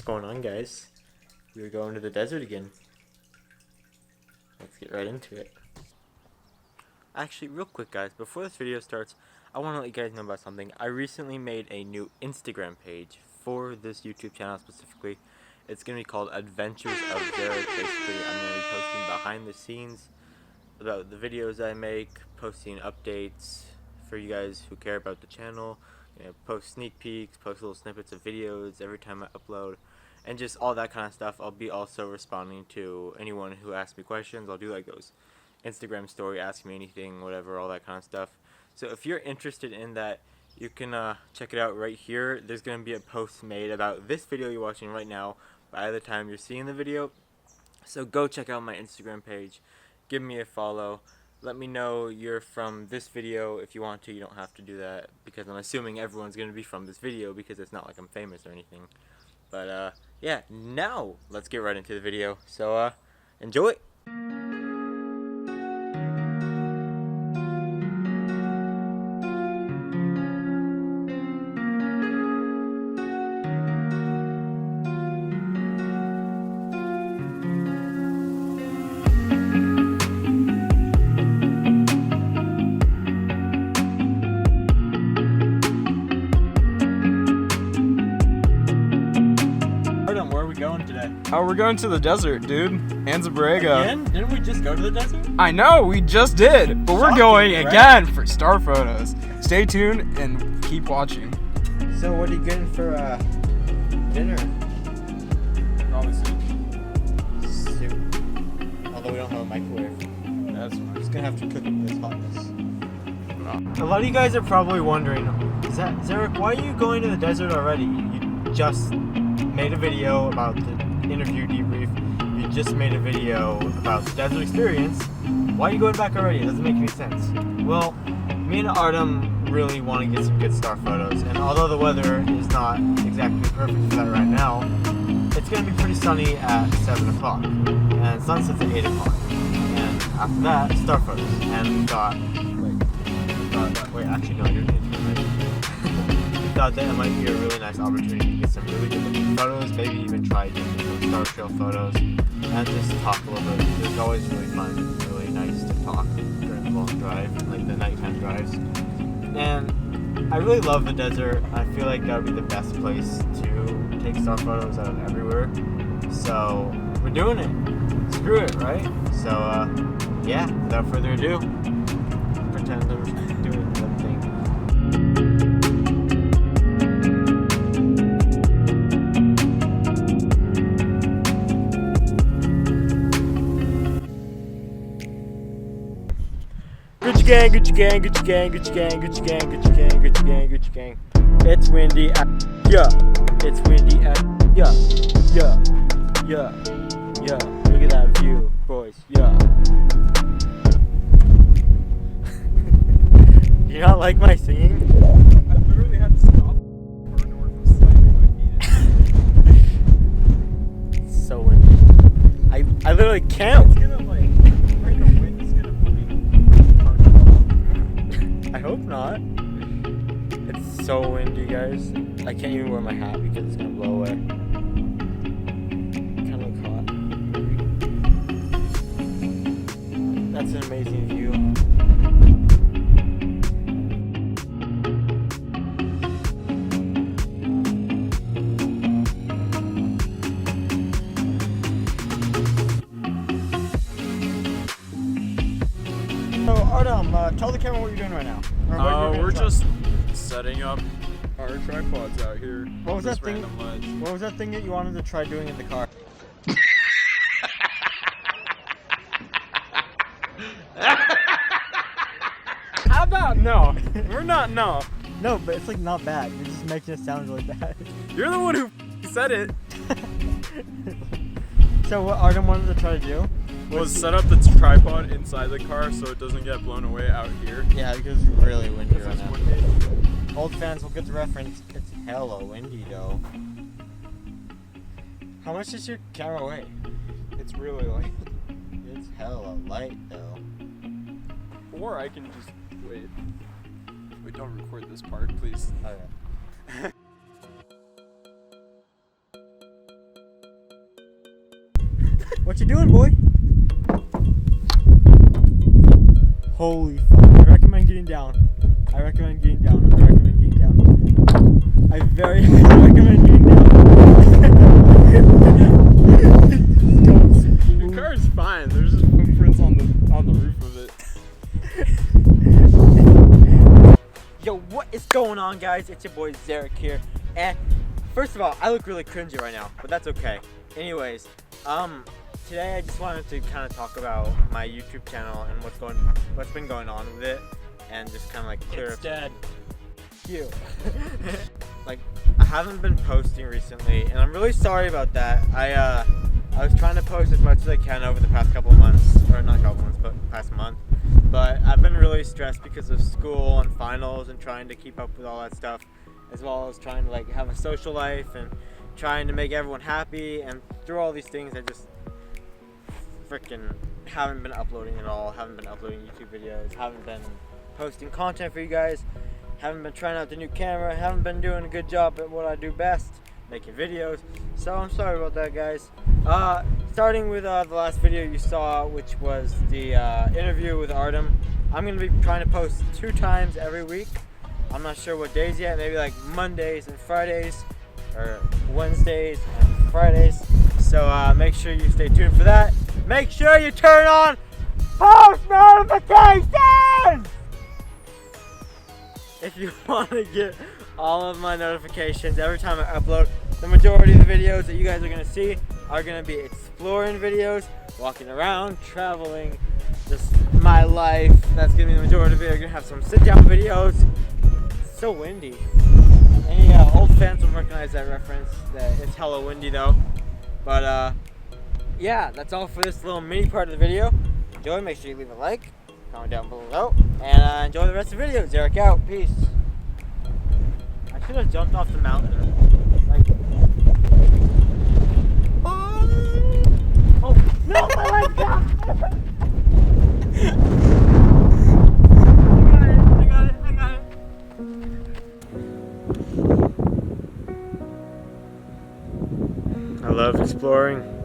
going on, guys? We're going to the desert again. Let's get right into it. Actually, real quick, guys, before this video starts, I want to let you guys know about something. I recently made a new Instagram page for this YouTube channel specifically. It's going to be called Adventures of Zachary. Basically, I'm going to be posting behind the scenes about the videos I make, posting updates for you guys who care about the channel, post sneak peeks, post little snippets of videos every time I upload, and just all that kind of stuff. I'll be also responding to anyone who asks me questions. I'll do like those Instagram story, ask me anything, whatever, all that kind of stuff. So if you're interested in that, you can check it out right here. There's going to be a post made about this video you're watching right now by the time you're seeing the video. So go check out my Instagram page. Give me a follow. Let me know you're from this video. If you want to, you don't have to do that, because I'm assuming everyone's going to be from this video, because it's not like I'm famous or anything. But yeah, now let's get right into the video. So enjoy it. We're going to the desert, dude. Anza, Borrego. Again? Didn't we just go to the desert? I know, we just did, but we're going again for star photos. Stay tuned and keep watching. So what are you getting for dinner? Probably soup. Soup. Although we don't have a microwave. That's fine. We're just gonna have to cook it in this hotness. A lot of you guys are probably wondering, Zachary, why are you going to the desert already? You just made a video about the interview debrief. You just made a video about the desert experience. Why are you going back already? It doesn't make any sense. Well, me and Artem really want to get some good star photos, and although the weather is not exactly perfect for that right now, it's going to be pretty sunny at 7 o'clock, and sunset's at 8 o'clock, and after that, star photos. And we thought, actually no, I didn't need to. We thought that it might be a really nice opportunity to get some really good looking photos, maybe even try taking some star trail photos, and just talk a little bit. It's always really fun and really nice to talk during the long drive, like the nighttime drives. And I really love the desert. I feel like that would be the best place to take star photos out of everywhere. So we're doing it. Screw it, right? So yeah, without further ado, pretend that we're doing that thing. Gucci gang, Gucci gang, Gucci gang, Gucci gang, Gucci gang, Gucci gang, Gucci gang, Gucci gang. It's windy at it's windy at yeah. Look at that view, boys. You not like my singing? I literally had to stop for North from slamming my feet in. It's so windy. I literally can't. It's gonna like bring the wind. It's gonna bloody. I hope not. It's so windy, guys. I can't even wear my hat because it's gonna blow away. Kind of hot. That's an amazing view. So Artem, tell the camera what you're doing right now. We're just setting up our tripods out here. What was that thing? Random ledge. What was that thing that you wanted to try doing in the car? How about no? We're not no. No, but it's like not bad. You're just making it sound really bad. You're the one who said it. So what Artem wanted to try to do Was set up the tripod inside the car so it doesn't get blown away out here. Yeah, because it's really windy Because right it's now. windy. Old fans will get the reference. It's hella windy though. How much does your camera weigh? It's really light. It's hella light though. Or I can just wait. Wait, don't record this part, please. Okay. What you doing, boy? Holy fuck. I recommend getting down. I recommend getting down. I recommend getting down. I very highly recommend getting down. Your car is fine. There's just footprints on the roof of it. Yo, what is going on, guys? It's your boy Zachary here. And first of all, I look really cringy right now, but that's okay. Anyways, today I just wanted to kind of talk about my YouTube channel and what's been going on with it, and just kind of like clear It's dead. you. Like, I haven't been posting recently, and I'm really sorry about that. I was trying to post as much as I can over the past couple of months, or not couple months, but past month. But I've been really stressed because of school and finals and trying to keep up with all that stuff, as well as trying to like have a social life and trying to make everyone happy. And through all these things, I just freaking haven't been uploading at all. Haven't been uploading YouTube videos. Haven't been posting content for you guys. Haven't been trying out the new camera. Haven't been doing a good job at what I do best, making videos. So I'm sorry about that, guys. Starting with the last video you saw, which was the interview with Artem. I'm going to be trying to post 2 times every week. I'm not sure what days yet. Maybe like Mondays and Fridays, or Wednesdays and Fridays. So make sure you stay tuned for that. Make sure you turn on post notifications if you want to get all of my notifications every time I upload. The majority of the videos that you guys are going to see are going to be exploring videos, walking around, traveling, just my life. That's going to be the majority of it. You're going to have some sit-down videos. It's so windy. Any old fans will recognize that reference. It's hella windy though. But yeah, that's all for this little mini part of the video. Enjoy, make sure you leave a like, comment down below, and enjoy the rest of the video. Zach out, peace. I should have jumped off the mountain. Like, oh no, my leg's down! I got it. I love exploring.